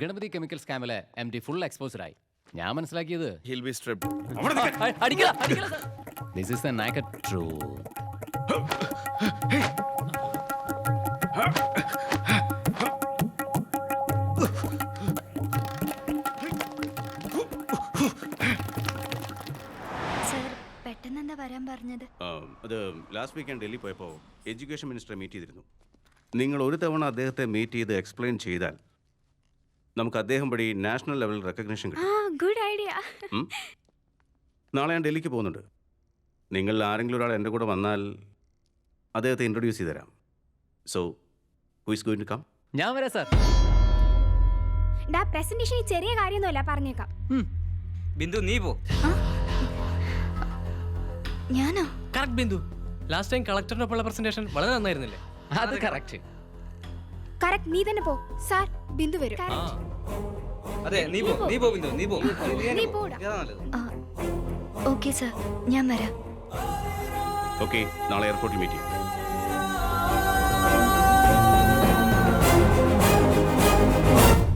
Ganapathi chemical സ്കാമിലെ MD full exposed ആയി. ഞാൻ മനസ്സിലാക്കിയത് this is a naked truth. പെട്ടെന്നെന്താ വരാൻ പറഞ്ഞത്? അത് ലാസ്റ്റ് വീക്ക് ഞാൻ ഡൽഹി പോയപ്പോൾ എഡ്യൂക്കേഷൻ മിനിസ്റ്ററെ മീറ്റ് ചെയ്തിരുന്നു. നിങ്ങൾ ഒരു തവണ അദ്ദേഹത്തെ മീറ്റ് ചെയ്ത് എക്സ്പ്ലെയിൻ ചെയ്താൽ നമുക്ക് അദ്ദേഹം വഴി നാഷണൽ ലെവൽ റെക്കഗ്നിഷൻ കിട്ടും. Good idea. നാളെ ഞാൻ ഡൽഹിക്ക് പോകുന്നുണ്ട്. നിങ്ങൾ ആരെങ്കിലും ഒരാൾ എൻ്റെ കൂടെ വന്നാൽ അദ്ദേഹത്തെ ഇൻട്രൊഡ്യൂസ് ചെയ്ത് തരാം. So who is going to come? ഞാൻ വരാം സാർ. പ്രസന്റേഷൻ ചെറിയ കാര്യമൊന്നുമല്ല, പറഞ്ഞേക്കാം. ബിന്ദു നീ പോ. ഞാനോ? കറക്റ്റ് ബിന്ദു. ലാസ്റ്റ് ടൈം കളക്ടറിനൊപ്പമുള്ള പ്രസന്റേഷൻ വളരെ നന്നായിരുന്നില്ലേ? അത് കറക്റ്റ്. കറക്റ്റ്, നീ തന്നെ പോ. സാർ, ബിന്ദു വരും. അതെ, നീ പോ ബിന്ദു, നീ പോ. നീ പോടാ. ഓക്കേ സാർ, ഞാൻ വരാം. ഓക്കെ, നാളെ എയർപോർട്ടിൽ മീറ്റ് ചെയ്യാം.